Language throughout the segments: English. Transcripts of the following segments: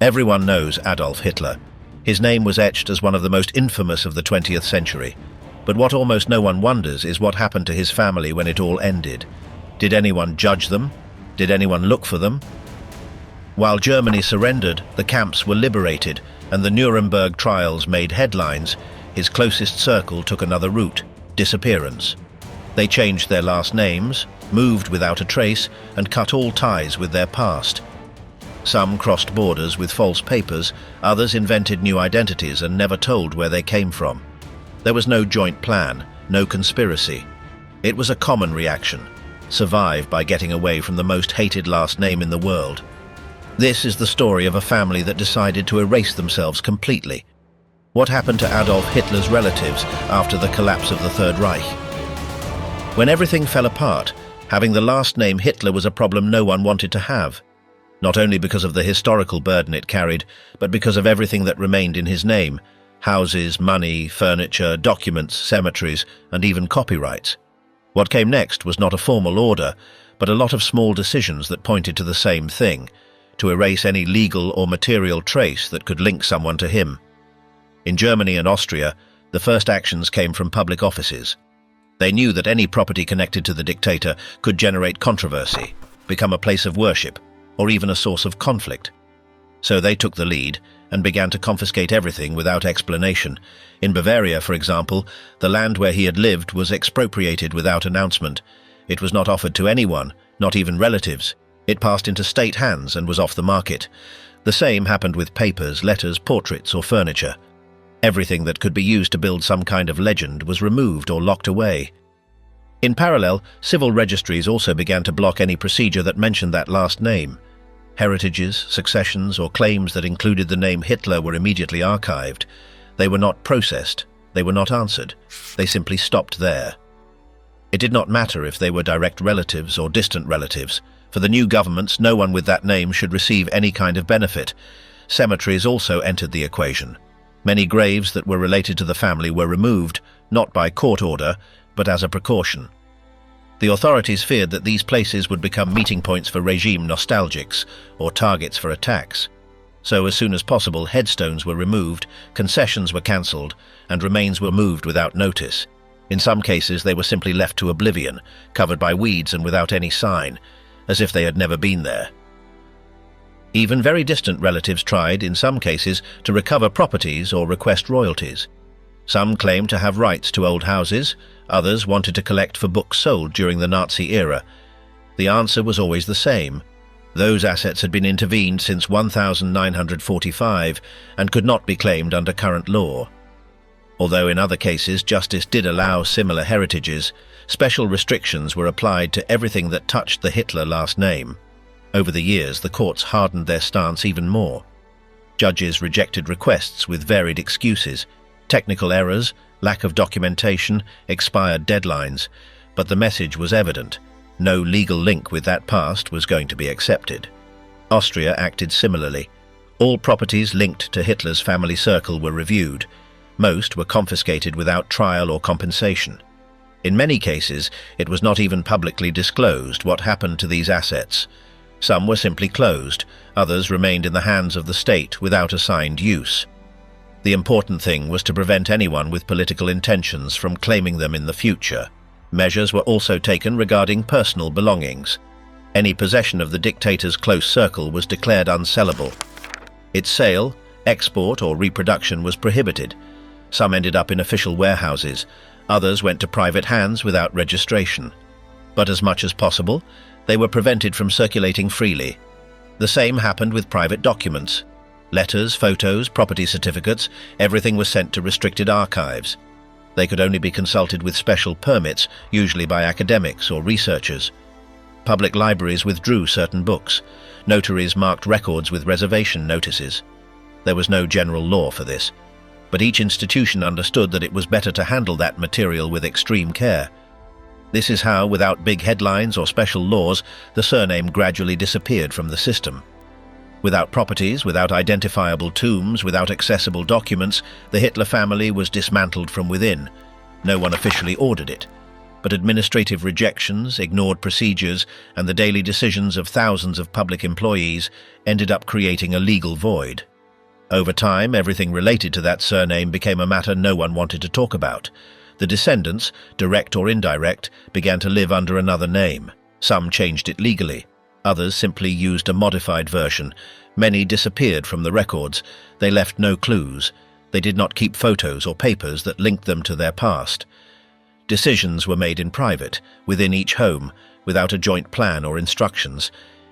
Everyone knows Adolf Hitler. His name was etched as one of the most infamous of the 20th century. But what almost no one wonders is what happened to his family when it all ended. Did anyone judge them? Did anyone look for them? While Germany surrendered, the camps were liberated, and the Nuremberg trials made headlines. His closest circle took another route: disappearance. They changed their last names, moved without a trace, and cut all ties with their past. Some crossed borders with false papers, others invented new identities and never told where they came from. There was no joint plan, no conspiracy. It was a common reaction: survive by getting away from the most hated last name in the world. This is the story of a family that decided to erase themselves completely. What happened to Adolf Hitler's relatives after the collapse of the Third Reich? When everything fell apart, having the last name Hitler was a problem no one wanted to have. Not only because of the historical burden it carried, but because of everything that remained in his name: houses, money, furniture, documents, cemeteries, and even copyrights. What came next was not a formal order, but a lot of small decisions that pointed to the same thing: to erase any legal or material trace that could link someone to him. In Germany and Austria, the first actions came from public offices. They knew that any property connected to the dictator could generate controversy, become a place of worship, or even a source of conflict. So they took the lead and began to confiscate everything without explanation. In Bavaria, for example, the land where he had lived was expropriated without announcement. It was not offered to anyone, not even relatives. It passed into state hands and was off the market. The same happened with papers, letters, portraits, or furniture. Everything that could be used to build some kind of legend was removed or locked away. In parallel, civil registries also began to block any procedure that mentioned that last name. Heritages, successions, or claims that included the name Hitler were immediately archived. They were not processed. They were not answered. They simply stopped there. It did not matter if they were direct relatives or distant relatives. For the new governments, no one with that name should receive any kind of benefit. Cemeteries also entered the equation. Many graves that were related to the family were removed, not by court order, but as a precaution. The authorities feared that these places would become meeting points for regime nostalgics or targets for attacks. So as soon as possible, headstones were removed, concessions were cancelled, and remains were moved without notice. In some cases, they were simply left to oblivion, covered by weeds and without any sign, as if they had never been there. Even very distant relatives tried, in some cases, to recover properties or request royalties. Some claimed to have rights to old houses, others wanted to collect for books sold during the Nazi era. The answer was always the same: those assets had been intervened since 1945 and could not be claimed under current law. Although in other cases justice did allow similar heritages, special restrictions were applied to everything that touched the Hitler last name. Over the years, the courts hardened their stance even more. Judges rejected requests with varied excuses: technical errors, lack of documentation, expired deadlines. But the message was evident: no legal link with that past was going to be accepted. Austria acted similarly. All properties linked to Hitler's family circle were reviewed. Most were confiscated without trial or compensation. In many cases, it was not even publicly disclosed what happened to these assets. Some were simply closed, others remained in the hands of the state without assigned use. The important thing was to prevent anyone with political intentions from claiming them in the future. Measures were also taken regarding personal belongings. Any possession of the dictator's close circle was declared unsellable. Its sale, export, or reproduction was prohibited. Some ended up in official warehouses, others went to private hands without registration. But as much as possible, they were prevented from circulating freely. The same happened with private documents. Letters, photos, property certificates, everything was sent to restricted archives. They could only be consulted with special permits, usually by academics or researchers. Public libraries withdrew certain books. Notaries marked records with reservation notices. There was no general law for this, but each institution understood that it was better to handle that material with extreme care. This is how, without big headlines or special laws, the surname gradually disappeared from the system. Without properties, without identifiable tombs, without accessible documents, the Hitler family was dismantled from within. No one officially ordered it, but administrative rejections, ignored procedures, and the daily decisions of thousands of public employees ended up creating a legal void. Over time, everything related to that surname became a matter no one wanted to talk about. The descendants, direct or indirect, began to live under another name. Some changed it legally. Others simply used a modified version. Many disappeared from the records. They left no clues. They did not keep photos or papers that linked them to their past. Decisions were made in private, within each home, without a joint plan or instructions.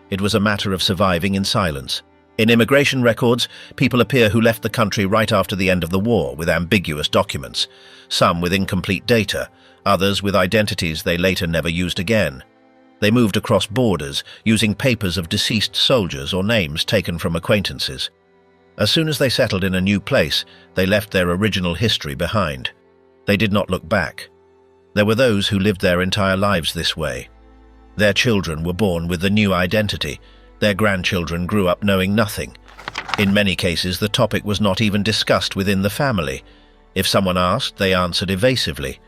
It was a matter of surviving in silence. In immigration records, people appear who left the country right after the end of the war with ambiguous documents, some with incomplete data, others with identities they later never used again. They moved across borders, using papers of deceased soldiers or names taken from acquaintances. As soon as they settled in a new place, they left their original history behind. They did not look back. There were those who lived their entire lives this way. Their children were born with the new identity. Their grandchildren grew up knowing nothing. In many cases, the topic was not even discussed within the family. If someone asked, they answered evasively.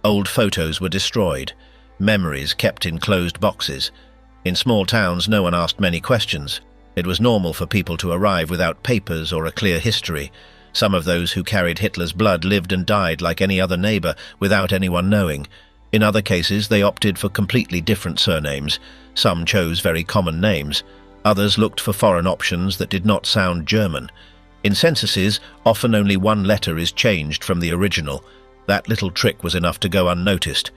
Old photos were destroyed. Memories kept in closed boxes. In small towns, no one asked many questions. It was normal for people to arrive without papers or a clear history. Some of those who carried Hitler's blood lived and died like any other neighbor without anyone knowing. In other cases, they opted for completely different surnames. Some chose very common names. Others looked for foreign options that did not sound German. In censuses, often only one letter is changed from the original. That little trick was enough to go unnoticed.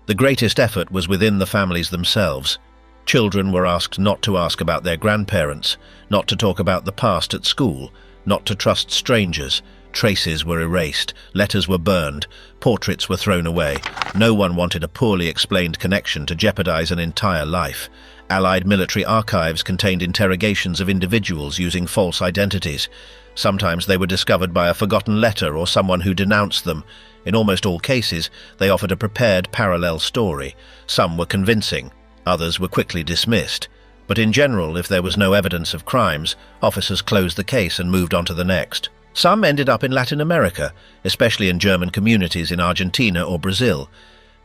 The greatest effort was within the families themselves. Children were asked not to ask about their grandparents, not to talk about the past at school, not to trust strangers. Traces were erased, letters were burned, portraits were thrown away. No one wanted a poorly explained connection to jeopardize an entire life. Allied military archives contained interrogations of individuals using false identities. Sometimes they were discovered by a forgotten letter or someone who denounced them. In almost all cases, they offered a prepared parallel story. Some were convincing, others were quickly dismissed. But in general, if there was no evidence of crimes, officers closed the case and moved on to the next. Some ended up in Latin America, especially in German communities in Argentina or Brazil.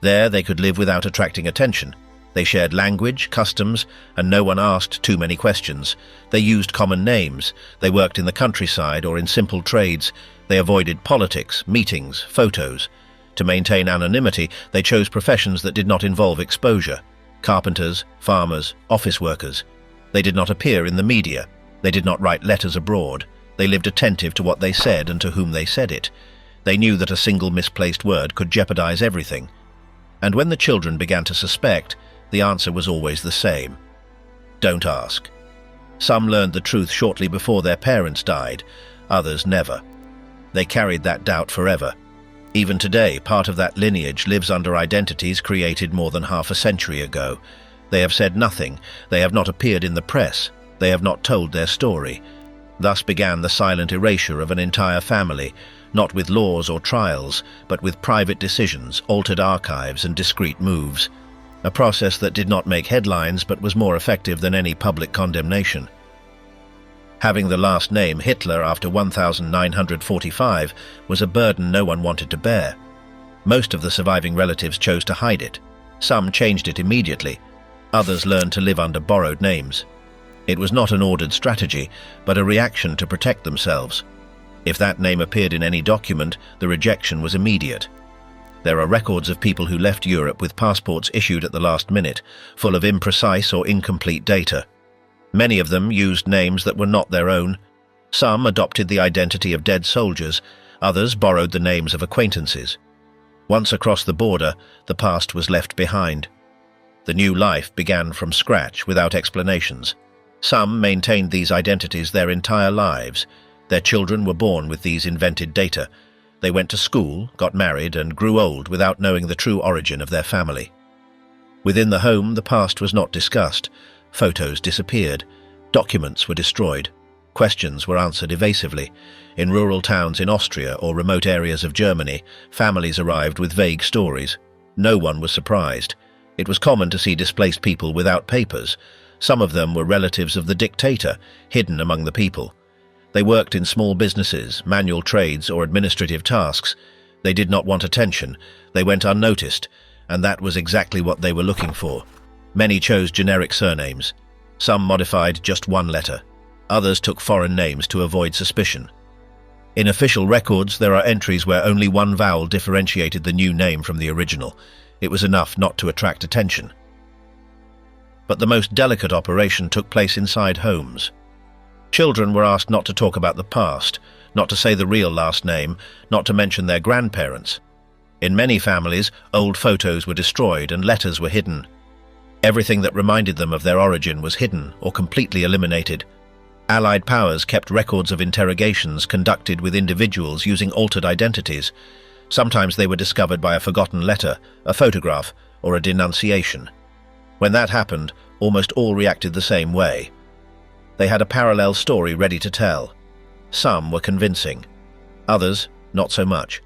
There they could live without attracting attention. They shared language, customs, and no one asked too many questions. They used common names. They worked in the countryside or in simple trades. They avoided politics, meetings, photos. To maintain anonymity, they chose professions that did not involve exposure. Carpenters, farmers, office workers. They did not appear in the media. They did not write letters abroad. They lived attentive to what they said and to whom they said it. They knew that a single misplaced word could jeopardize everything. And when the children began to suspect, the answer was always the same. Don't ask. Some learned the truth shortly before their parents died, others never. They carried that doubt forever. Even today, part of that lineage lives under identities created more than half a century ago. They have said nothing, they have not appeared in the press, they have not told their story. Thus began the silent erasure of an entire family, not with laws or trials, but with private decisions, altered archives, and discreet moves. A process that did not make headlines but was more effective than any public condemnation. Having the last name Hitler after 1945 was a burden no one wanted to bear. Most of the surviving relatives chose to hide it. Some changed it immediately. Others learned to live under borrowed names. It was not an ordered strategy, but a reaction to protect themselves. If that name appeared in any document, the rejection was immediate. There are records of people who left Europe with passports issued at the last minute, full of imprecise or incomplete data. Many of them used names that were not their own. Some adopted the identity of dead soldiers, others borrowed the names of acquaintances. Once across the border, the past was left behind. The new life began from scratch without explanations. Some maintained these identities their entire lives. Their children were born with these invented data. They went to school, got married, and grew old without knowing the true origin of their family. Within the home, the past was not discussed. Photos disappeared. Documents were destroyed. Questions were answered evasively. In rural towns in Austria or remote areas of Germany, families arrived with vague stories. No one was surprised. It was common to see displaced people without papers. Some of them were relatives of the dictator, hidden among the people. They worked in small businesses, manual trades, or administrative tasks. They did not want attention. They went unnoticed. and that was exactly what they were looking for. Many chose generic surnames. Some modified just one letter. Others took foreign names to avoid suspicion. In official records, there are entries where only one vowel differentiated the new name from the original. It was enough not to attract attention. But the most delicate operation took place inside homes. Children were asked not to talk about the past, not to say the real last name, not to mention their grandparents. In many families, old photos were destroyed and letters were hidden. Everything that reminded them of their origin was hidden or completely eliminated. Allied powers kept records of interrogations conducted with individuals using altered identities. Sometimes they were discovered by a forgotten letter, a photograph, or a denunciation. When that happened, almost all reacted the same way. They had a parallel story ready to tell. Some were convincing, others not so much.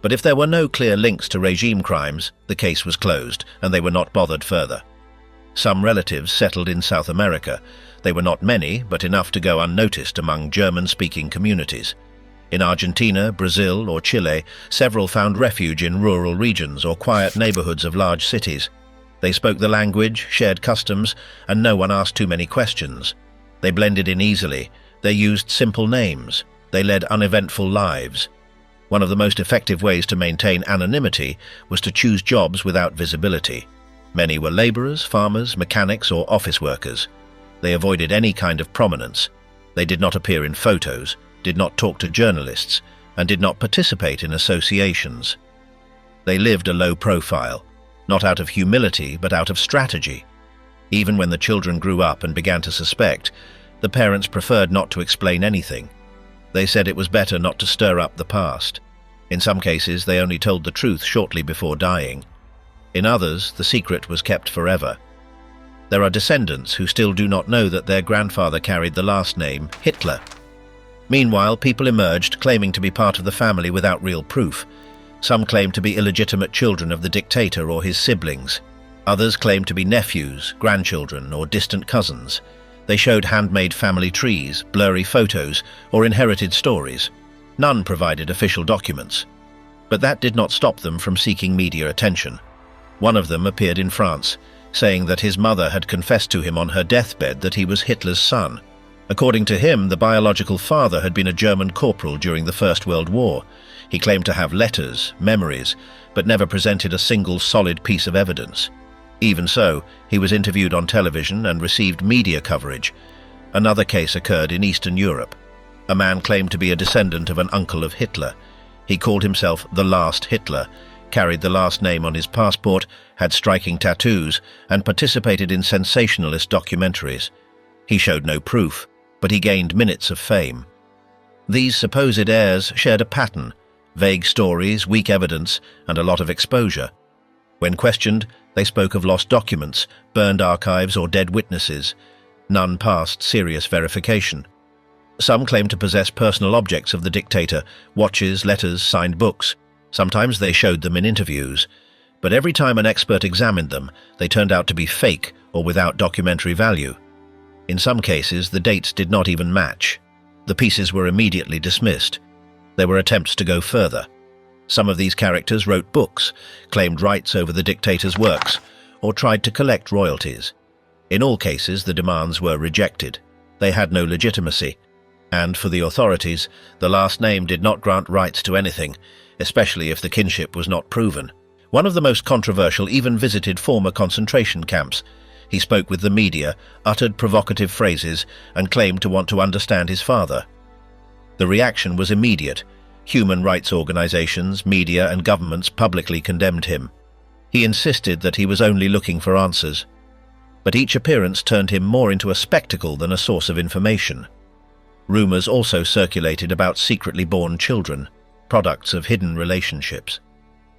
But if there were no clear links to regime crimes, the case was closed, and they were not bothered further. Some relatives settled in South America. They were not many, but enough to go unnoticed among German-speaking communities. In Argentina, Brazil, or Chile, several found refuge in rural regions or quiet neighborhoods of large cities. They spoke the language, shared customs, and no one asked too many questions. They blended in easily. They used simple names. They led uneventful lives. One of the most effective ways to maintain anonymity was to choose jobs without visibility. Many were laborers, farmers, mechanics, or office workers. They avoided any kind of prominence. They did not appear in photos, did not talk to journalists, and did not participate in associations. They lived a low profile, not out of humility, but out of strategy. Even when the children grew up and began to suspect, the parents preferred not to explain anything. They said it was better not to stir up the past. In some cases, they only told the truth shortly before dying. In others, the secret was kept forever. There are descendants who still do not know that their grandfather carried the last name Hitler. Meanwhile, people emerged claiming to be part of the family without real proof. Some claimed to be illegitimate children of the dictator or his siblings. Others claimed to be nephews, grandchildren, or distant cousins. They showed handmade family trees, blurry photos, or inherited stories. None provided official documents. But that did not stop them from seeking media attention. One of them appeared in France, saying that his mother had confessed to him on her deathbed that he was Hitler's son. According to him, the biological father had been a German corporal during the First World War. He claimed to have letters, memories, but never presented a single solid piece of evidence. Even so, he was interviewed on television and received media coverage. Another case occurred in Eastern Europe. A man claimed to be a descendant of an uncle of Hitler. He called himself the last Hitler, carried the last name on his passport, had striking tattoos, and participated in sensationalist documentaries. He showed no proof, but he gained minutes of fame. These supposed heirs shared a pattern: vague stories, weak evidence, and a lot of exposure. When questioned, they spoke of lost documents, burned archives, or dead witnesses. None passed serious verification. Some claimed to possess personal objects of the dictator: watches, letters, signed books. Sometimes they showed them in interviews. But every time an expert examined them, they turned out to be fake or without documentary value. In some cases, the dates did not even match. The pieces were immediately dismissed. There were attempts to go further. Some of these characters wrote books, claimed rights over the dictator's works, or tried to collect royalties. In all cases, the demands were rejected. They had no legitimacy. And for the authorities, the last name did not grant rights to anything, especially if the kinship was not proven. One of the most controversial even visited former concentration camps. He spoke with the media, uttered provocative phrases, and claimed to want to understand his father. The reaction was immediate. Human rights organizations, media, and governments publicly condemned him. He insisted that he was only looking for answers. But each appearance turned him more into a spectacle than a source of information. Rumors also circulated about secretly born children, products of hidden relationships.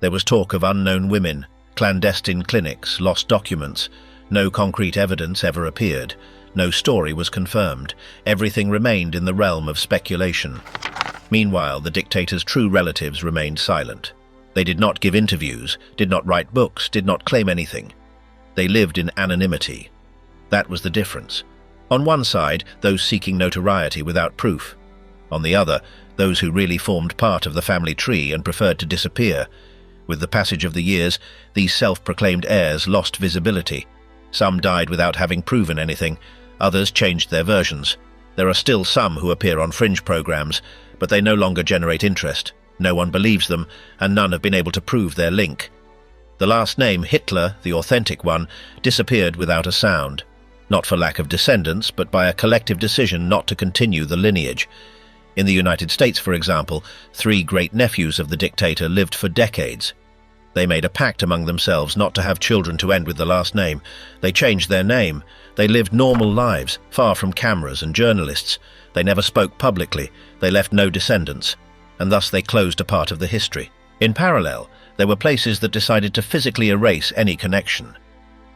There was talk of unknown women, clandestine clinics, lost documents. No concrete evidence ever appeared. No story was confirmed. Everything remained in the realm of speculation. Meanwhile, the dictator's true relatives remained silent. They did not give interviews, did not write books, did not claim anything. They lived in anonymity. That was the difference. On one side, those seeking notoriety without proof. On the other, those who really formed part of the family tree and preferred to disappear. With the passage of the years, these self-proclaimed heirs lost visibility. Some died without having proven anything, others changed their versions. There are still some who appear on fringe programs, but they no longer generate interest. No one believes them, and none have been able to prove their link. The last name, Hitler, the authentic one, disappeared without a sound. Not for lack of descendants, but by a collective decision not to continue the lineage. In the United States, for example, 3 great-nephews of the dictator lived for decades. They made a pact among themselves not to have children to end with the last name. They changed their name. They lived normal lives, far from cameras and journalists. They never spoke publicly. They left no descendants, and thus they closed a part of the history. In parallel, there were places that decided to physically erase any connection.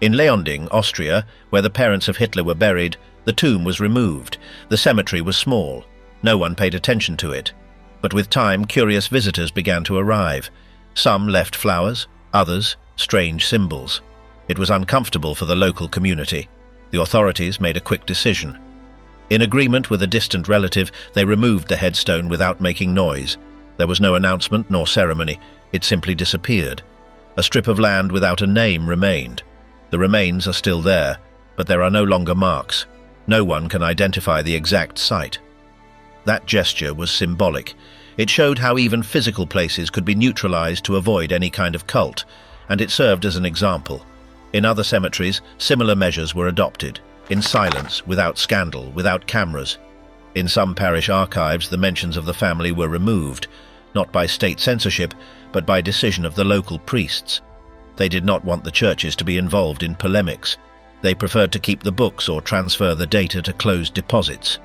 In Leonding, Austria, where the parents of Hitler were buried, the tomb was removed. The cemetery was small. No one paid attention to it. But with time, curious visitors began to arrive. Some left flowers, others strange symbols. It was uncomfortable for the local community. The authorities made a quick decision. In agreement with a distant relative, they removed the headstone without making noise. There was no announcement nor ceremony. It simply disappeared. A strip of land without a name remained. The remains are still there, but there are no longer marks. No one can identify the exact site. That gesture was symbolic. It showed how even physical places could be neutralized to avoid any kind of cult, and it served as an example. In other cemeteries, similar measures were adopted, in silence, without scandal, without cameras. In some parish archives, the mentions of the family were removed, not by state censorship, but by decision of the local priests. They did not want the churches to be involved in polemics. They preferred to keep the books or transfer the data to closed deposits.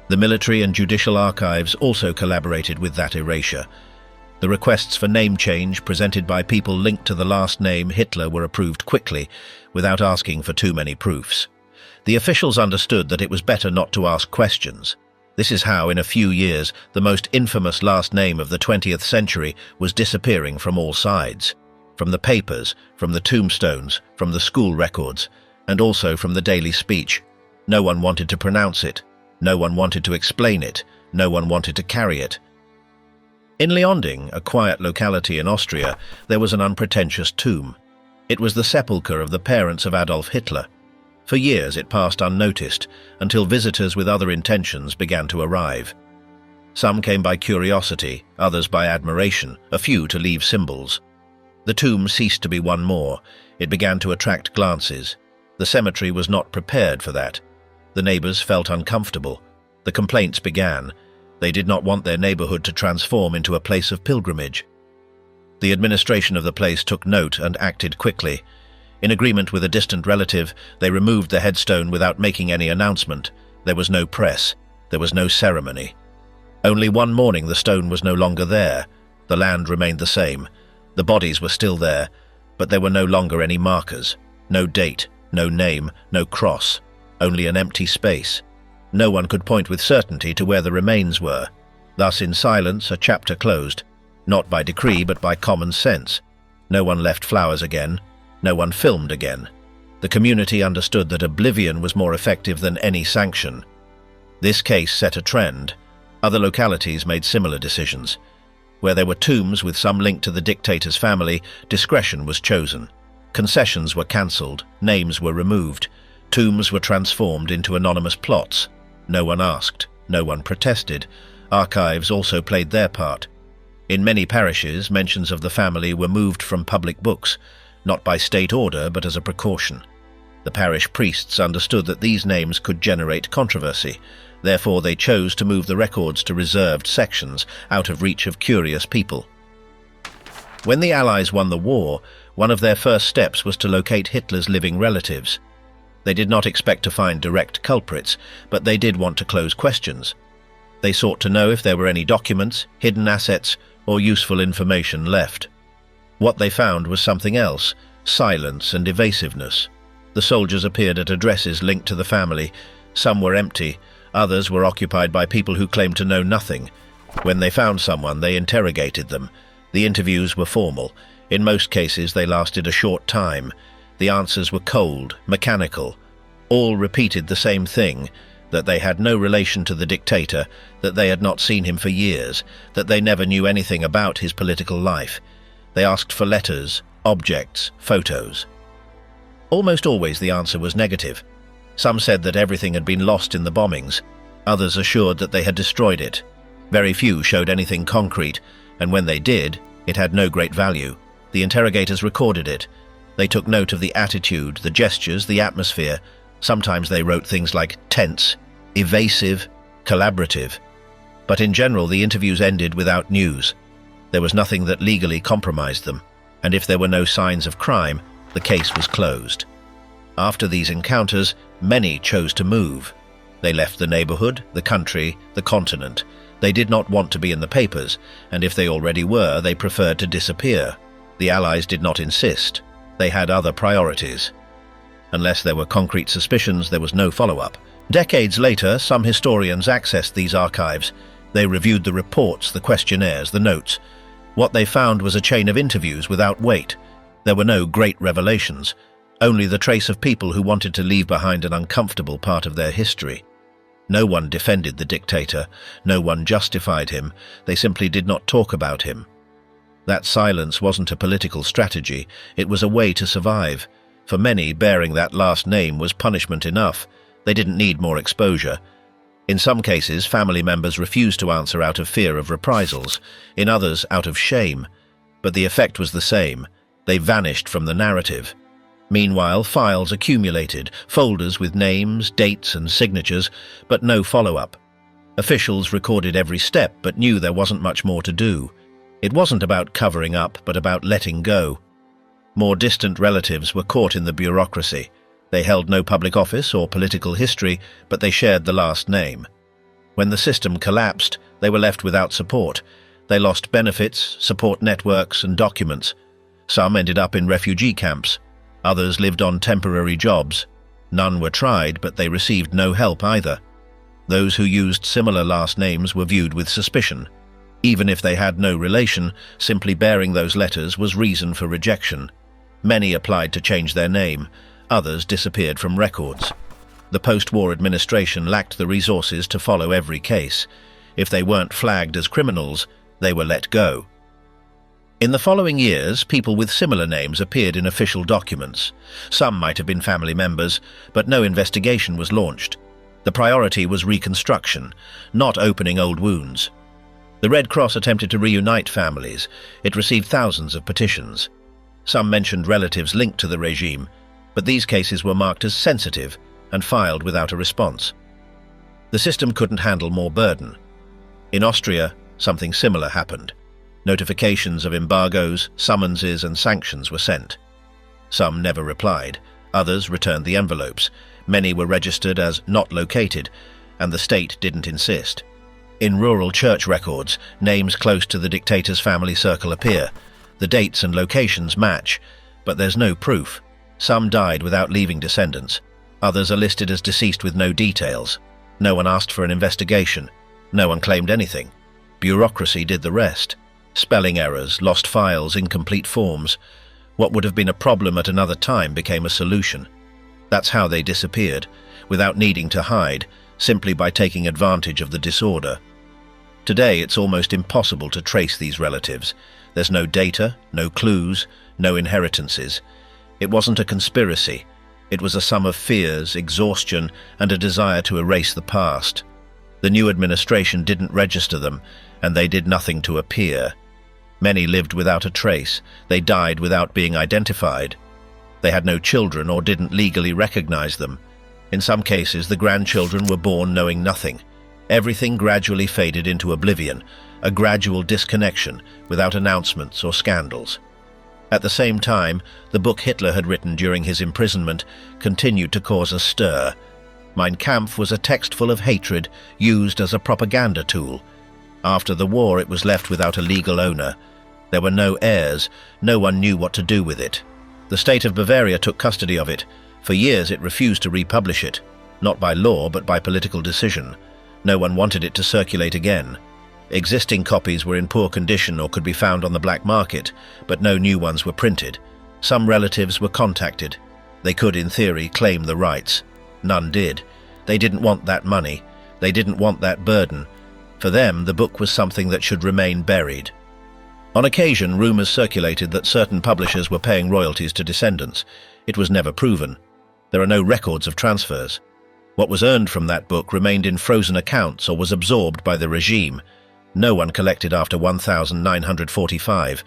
The military and judicial archives also collaborated with that erasure. The requests for name change presented by people linked to the last name Hitler were approved quickly, without asking for too many proofs. The officials understood that it was better not to ask questions. This is how, in a few years, the most infamous last name of the 20th century was disappearing from all sides. From the papers, from the tombstones, from the school records, and also from the daily speech. No one wanted to pronounce it. No one wanted to explain it. No one wanted to carry it. In Leonding, a quiet locality in Austria, there was an unpretentious tomb. It was the sepulchre of the parents of Adolf Hitler. For years it passed unnoticed, until visitors with other intentions began to arrive. Some came by curiosity, others by admiration, a few to leave symbols. The tomb ceased to be one more. It began to attract glances. The cemetery was not prepared for that. The neighbors felt uncomfortable. The complaints began. They did not want their neighborhood to transform into a place of pilgrimage. The administration of the place took note and acted quickly. In agreement with a distant relative, they removed the headstone without making any announcement. There was no press. There was no ceremony. Only one morning the stone was no longer there. The land remained the same. The bodies were still there, but there were no longer any markers. No date, no name, no cross. Only an empty space. No one could point with certainty to where the remains were. Thus, in silence, a chapter closed, not by decree but by common sense. No one left flowers again. No one filmed again. The community understood that oblivion was more effective than any sanction. This case set a trend. Other localities made similar decisions. Where there were tombs with some link to the dictator's family, discretion was chosen. Concessions were cancelled, names were removed. Tombs were transformed into anonymous plots. No one asked, no one protested. Archives also played their part. In many parishes, mentions of the family were moved from public books, not by state order but as a precaution. The parish priests understood that these names could generate controversy. Therefore, they chose to move the records to reserved sections, out of reach of curious people. When the Allies won the war, one of their first steps was to locate Hitler's living relatives. They did not expect to find direct culprits, but they did want to close questions. They sought to know if there were any documents, hidden assets, or useful information left. What they found was something else: silence and evasiveness. The soldiers appeared at addresses linked to the family. Some were empty, others were occupied by people who claimed to know nothing. When they found someone, they interrogated them. The interviews were formal. In most cases, they lasted a short time. The answers were cold, mechanical. All repeated the same thing: that they had no relation to the dictator, that they had not seen him for years, that they never knew anything about his political life. They asked for letters, objects, photos. Almost always the answer was negative. Some said that everything had been lost in the bombings. Others assured that they had destroyed it. Very few showed anything concrete, and when they did, it had no great value. The interrogators recorded it. They took note of the attitude, the gestures, the atmosphere. Sometimes they wrote things like tense, evasive, collaborative. But in general, the interviews ended without news. There was nothing that legally compromised them, and if there were no signs of crime, the case was closed. After these encounters, many chose to move. They left the neighborhood, the country, the continent. They did not want to be in the papers, and if they already were, they preferred to disappear. The Allies did not insist. They had other priorities. Unless there were concrete suspicions, there was no follow-up. Decades later, some historians accessed these archives. They reviewed the reports, the questionnaires, the notes. What they found was a chain of interviews without weight. There were no great revelations, only the trace of people who wanted to leave behind an uncomfortable part of their history. No one defended the dictator, no one justified him, they simply did not talk about him. That silence wasn't a political strategy, it was a way to survive. For many, bearing that last name was punishment enough. They didn't need more exposure. In some cases, family members refused to answer out of fear of reprisals, in others out of shame. But the effect was the same. They vanished from the narrative. Meanwhile, files accumulated, folders with names, dates and signatures, but no follow-up. Officials recorded every step but knew there wasn't much more to do. It wasn't about covering up, but about letting go. More distant relatives were caught in the bureaucracy. They held no public office or political history, but they shared the last name. When the system collapsed, they were left without support. They lost benefits, support networks and documents. Some ended up in refugee camps. Others lived on temporary jobs. None were tried, but they received no help either. Those who used similar last names were viewed with suspicion. Even if they had no relation, simply bearing those letters was reason for rejection. Many applied to change their name. Others disappeared from records. The post-war administration lacked the resources to follow every case. If they weren't flagged as criminals, they were let go. In the following years, people with similar names appeared in official documents. Some might have been family members, but no investigation was launched. The priority was reconstruction, not opening old wounds. The Red Cross attempted to reunite families. It received thousands of petitions. Some mentioned relatives linked to the regime, but these cases were marked as sensitive and filed without a response. The system couldn't handle more burden. In Austria, something similar happened. Notifications of embargoes, summonses and sanctions were sent. Some never replied, others returned the envelopes. Many were registered as not located, and the state didn't insist. In rural church records, names close to the dictator's family circle appear. The dates and locations match, but there's no proof. Some died without leaving descendants. Others are listed as deceased with no details. No one asked for an investigation. No one claimed anything. Bureaucracy did the rest. Spelling errors, lost files, incomplete forms. What would have been a problem at another time became a solution. That's how they disappeared, without needing to hide, simply by taking advantage of the disorder. Today, it's almost impossible to trace these relatives. There's no data, no clues, no inheritances. It wasn't a conspiracy. It was a sum of fears, exhaustion, and a desire to erase the past. The new administration didn't register them, and they did nothing to appear. Many lived without a trace. They died without being identified. They had no children or didn't legally recognize them. In some cases, the grandchildren were born knowing nothing. Everything gradually faded into oblivion, a gradual disconnection without announcements or scandals. At the same time, the book Hitler had written during his imprisonment continued to cause a stir. Mein Kampf was a text full of hatred used as a propaganda tool. After the war, it was left without a legal owner. There were no heirs. No one knew what to do with it. The state of Bavaria took custody of it. For years, it refused to republish it, not by law, but by political decision. No one wanted it to circulate again. Existing copies were in poor condition or could be found on the black market, but no new ones were printed. Some relatives were contacted. They could, in theory, claim the rights. None did. They didn't want that money. They didn't want that burden. For them, the book was something that should remain buried. On On occasion, rumors circulated that certain publishers were paying royalties to descendants. It was never proven. There are no records of transfers. What was earned from that book remained in frozen accounts or was absorbed by the regime. No one collected after 1945.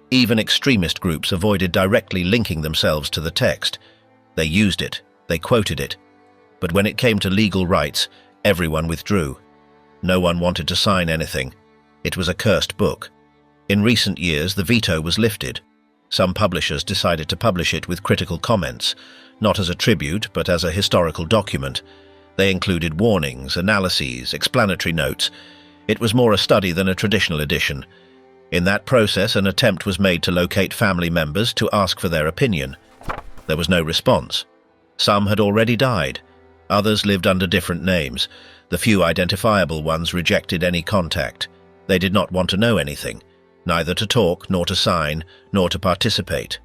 Even extremist groups avoided directly linking themselves to the text. They used it, they quoted it. But when it came to legal rights, everyone withdrew. No one wanted to sign anything. It was a cursed book. In recent years, the veto was lifted. Some publishers decided to publish it with critical comments, not as a tribute, but as a historical document. They included warnings, analyses, explanatory notes. It was more a study than a traditional edition. In that process, an attempt was made to locate family members to ask for their opinion. There was no response. Some had already died. Others lived under different names. The few identifiable ones rejected any contact. They did not want to know anything, neither to talk, nor to sign, nor to participate.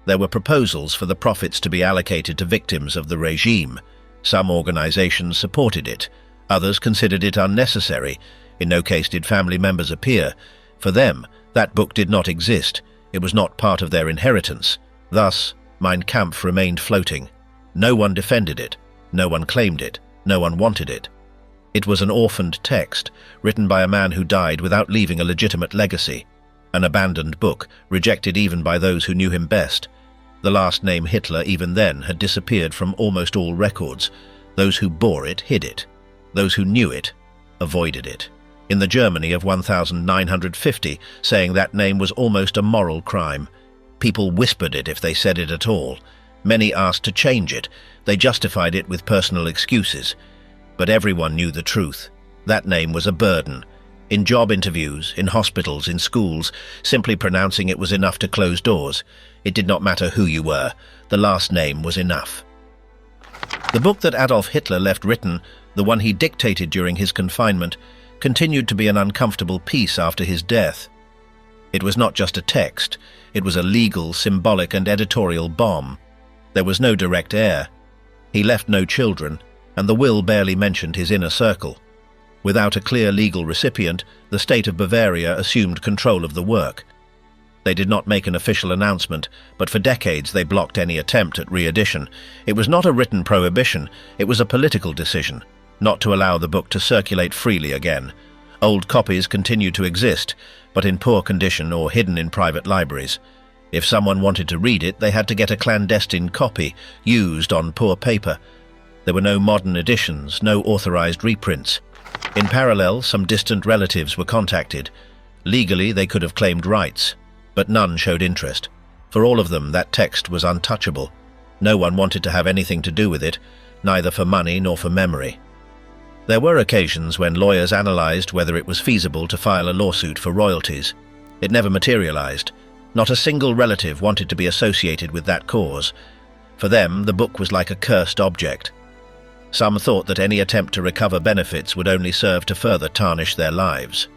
There were proposals for the profits to be allocated to victims of the regime. Some organizations supported it. Others considered it unnecessary. In no case did family members appear. For them, that book did not exist. It was not part of their inheritance. Thus, Mein Kampf remained floating. No one defended it. No one claimed it. No one wanted it. It was an orphaned text, written by a man who died without leaving a legitimate legacy. An abandoned book, rejected even by those who knew him best. The last name Hitler, even then, had disappeared from almost all records. Those who bore it hid it. Those who knew it avoided it. In the Germany of 1950, saying that name was almost a moral crime. People whispered it if they said it at all. Many asked to change it. They justified it with personal excuses. But everyone knew the truth. That name was a burden. In job interviews, in hospitals, in schools, simply pronouncing it was enough to close doors. It did not matter who you were. The last name was enough. The book that Adolf Hitler left written, the one he dictated during his confinement, continued to be an uncomfortable piece after his death. It was not just a text. It was a legal, symbolic, and editorial bomb. There was no direct heir. He left no children, and the will barely mentioned his inner circle. Without a clear legal recipient, the state of Bavaria assumed control of the work. They did not make an official announcement, but for decades they blocked any attempt at re-edition. It was not a written prohibition, it was a political decision, not to allow the book to circulate freely again. Old copies continued to exist, but in poor condition or hidden in private libraries. If someone wanted to read it, they had to get a clandestine copy, used on poor paper. There were no modern editions, no authorized reprints. In parallel, some distant relatives were contacted. Legally, they could have claimed rights, but none showed interest. For all of them, that text was untouchable. No one wanted to have anything to do with it, neither for money nor for memory. There were occasions when lawyers analyzed whether it was feasible to file a lawsuit for royalties. It never materialized. Not a single relative wanted to be associated with that cause. For them, the book was like a cursed object. Some thought that any attempt to recover benefits would only serve to further tarnish their lives.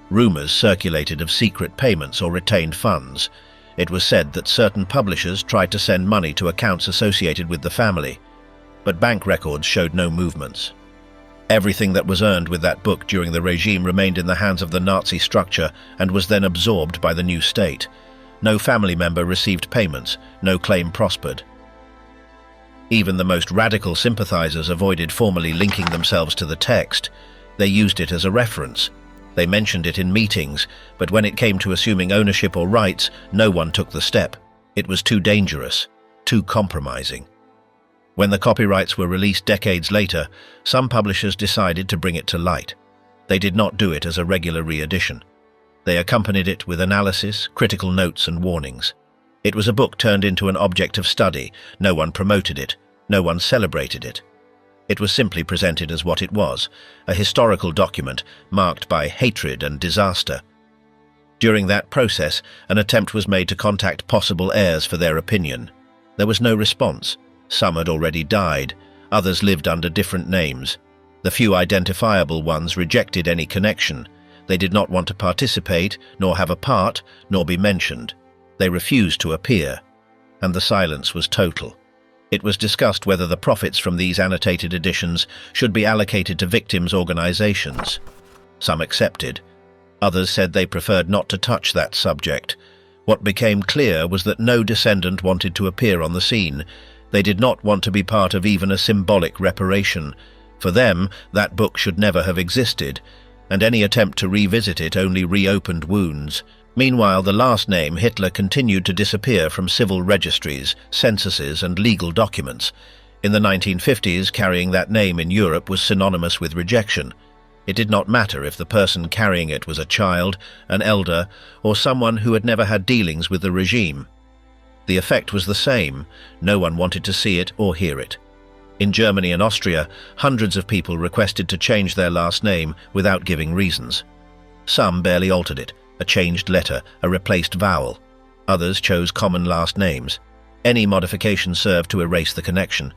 Rumors circulated of secret payments or retained funds. It was said that certain publishers tried to send money to accounts associated with the family, but bank records showed no movements. Everything that was earned with that book during the regime remained in the hands of the Nazi structure and was then absorbed by the new state. No family member received payments, no claim prospered. Even the most radical sympathizers avoided formally linking themselves to the text. They used it as a reference. They mentioned it in meetings, but when it came to assuming ownership or rights, no one took the step. It was too dangerous, too compromising. When the copyrights were released decades later, some publishers decided to bring it to light. They did not do it as a regular re-edition. They accompanied it with analysis, critical notes, and warnings. It was a book turned into an object of study. No one promoted it. No one celebrated it. It was simply presented as what it was, a historical document marked by hatred and disaster. During that process, an attempt was made to contact possible heirs for their opinion. There was no response. Some had already died. Others lived under different names. The few identifiable ones rejected any connection. They did not want to participate, nor have a part, nor be mentioned. They refused to appear, and the silence was total. It was discussed whether the profits from these annotated editions should be allocated to victims' organizations. Some accepted. Others said they preferred not to touch that subject. What became clear was that no descendant wanted to appear on the scene. They did not want to be part of even a symbolic reparation. For them, that book should never have existed, and any attempt to revisit it only reopened wounds. Meanwhile, the last name Hitler continued to disappear from civil registries, censuses, and legal documents. In the 1950s, carrying that name in Europe was synonymous with rejection. It did not matter if the person carrying it was a child, an elder, or someone who had never had dealings with the regime. The effect was the same. No one wanted to see it or hear it. In Germany and Austria, hundreds of people requested to change their last name without giving reasons. Some barely altered it, a changed letter, a replaced vowel. Others chose common last names. Any modification served to erase the connection.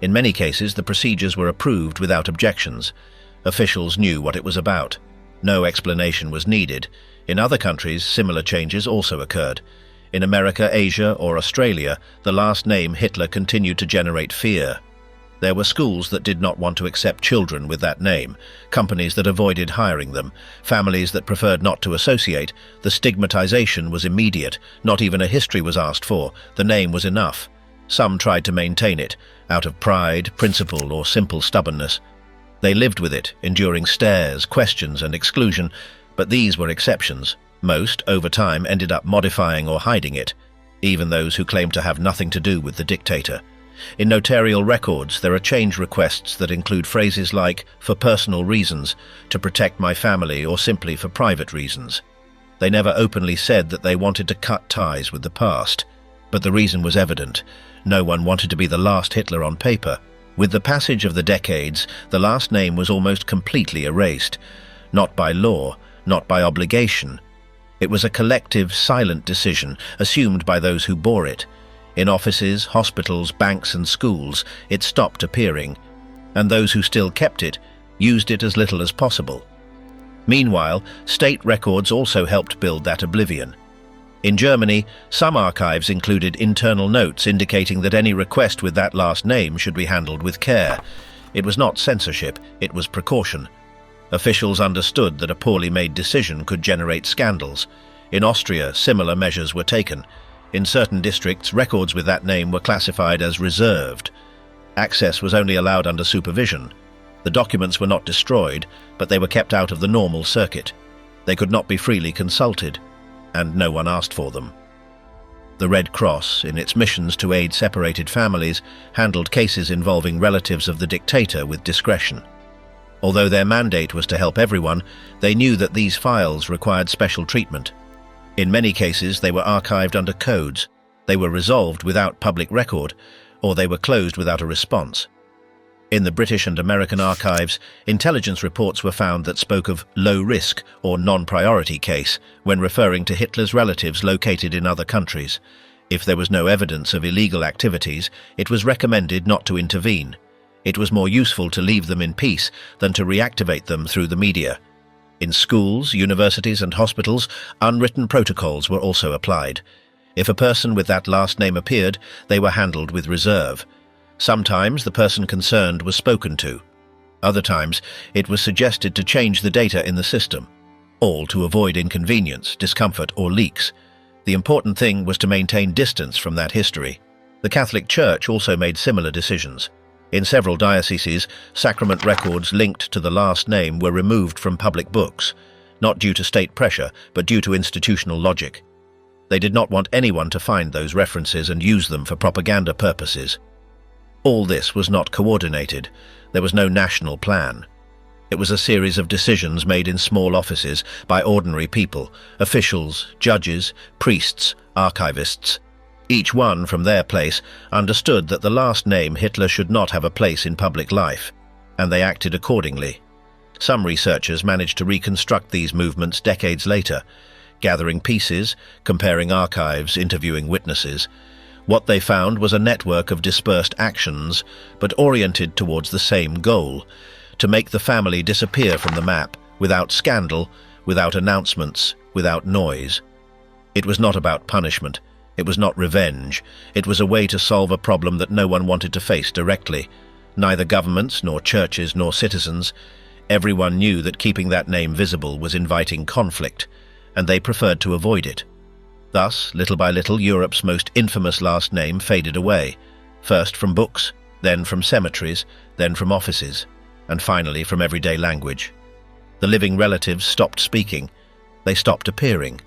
In many cases, the procedures were approved without objections. Officials knew what it was about. No explanation was needed. In other countries, similar changes also occurred. In America, Asia, or Australia, the last name Hitler continued to generate fear. There were schools that did not want to accept children with that name, companies that avoided hiring them, families that preferred not to associate. The stigmatization was immediate. Not even a history was asked for. The name was enough. Some tried to maintain it, out of pride, principle, or simple stubbornness. They lived with it, enduring stares, questions, and exclusion, but these were exceptions. Most, over time, ended up modifying or hiding it, even those who claimed to have nothing to do with the dictator. In notarial records, there are change requests that include phrases like, "for personal reasons," "to protect my family," or simply for private reasons. They never openly said that they wanted to cut ties with the past, but the reason was evident. No one wanted to be the last Hitler on paper. With the passage of the decades, the last name was almost completely erased. Not by law, not by obligation. It was a collective, silent decision, assumed by those who bore it. In offices, hospitals, banks, and schools, it stopped appearing, and those who still kept it used it as little as possible. Meanwhile, state records also helped build that oblivion. In Germany, some archives included internal notes indicating that any request with that last name should be handled with care. It was not censorship, it was precaution. Officials understood that a poorly made decision could generate scandals. In Austria, similar measures were taken. In certain districts, records with that name were classified as reserved. Access was only allowed under supervision. The documents were not destroyed, but they were kept out of the normal circuit. They could not be freely consulted, and no one asked for them. The Red Cross, in its missions to aid separated families, handled cases involving relatives of the dictator with discretion. Although their mandate was to help everyone, they knew that these files required special treatment. In many cases, they were archived under codes. They were resolved without public record, or they were closed without a response. In the British and American archives, intelligence reports were found that spoke of low risk or non-priority case when referring to Hitler's relatives located in other countries. If there was no evidence of illegal activities, it was recommended not to intervene. It was more useful to leave them in peace than to reactivate them through the media. In schools, universities, and hospitals, unwritten protocols were also applied. If a person with that last name appeared, they were handled with reserve. Sometimes the person concerned was spoken to. Other times, it was suggested to change the data in the system, all to avoid inconvenience, discomfort, or leaks. The important thing was to maintain distance from that history. The Catholic Church also made similar decisions. In several dioceses, sacrament records linked to the last name were removed from public books, not due to state pressure, but due to institutional logic. They did not want anyone to find those references and use them for propaganda purposes. All this was not coordinated. There was no national plan. It was a series of decisions made in small offices by ordinary people, officials, judges, priests, archivists. Each one, from their place, understood that the last name Hitler should not have a place in public life, and they acted accordingly. Some researchers managed to reconstruct these movements decades later, gathering pieces, comparing archives, interviewing witnesses. What they found was a network of dispersed actions, but oriented towards the same goal: to make the family disappear from the map, without scandal, without announcements, without noise. It was not about punishment. It was not revenge. It was a way to solve a problem that no one wanted to face directly. Neither governments, nor churches, nor citizens. Everyone knew that keeping that name visible was inviting conflict, and they preferred to avoid it. Thus, little by little, Europe's most infamous last name faded away, first from books, then from cemeteries, then from offices, and finally from everyday language. The living relatives stopped speaking. They stopped appearing.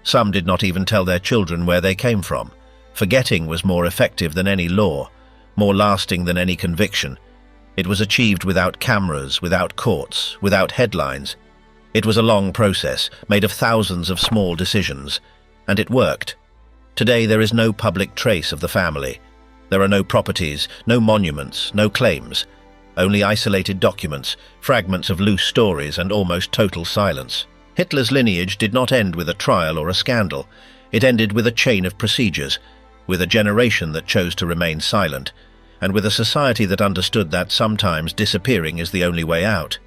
Some did not even tell their children where they came from. Forgetting was more effective than any law, more lasting than any conviction. It was achieved without cameras, without courts, without headlines. It was a long process, made of thousands of small decisions, and it worked. Today there is no public trace of the family. There are no properties, no monuments, no claims. Only isolated documents, fragments of loose stories, and almost total silence. Hitler's lineage did not end with a trial or a scandal. It ended with a chain of procedures, with a generation that chose to remain silent, and with a society that understood that sometimes disappearing is the only way out.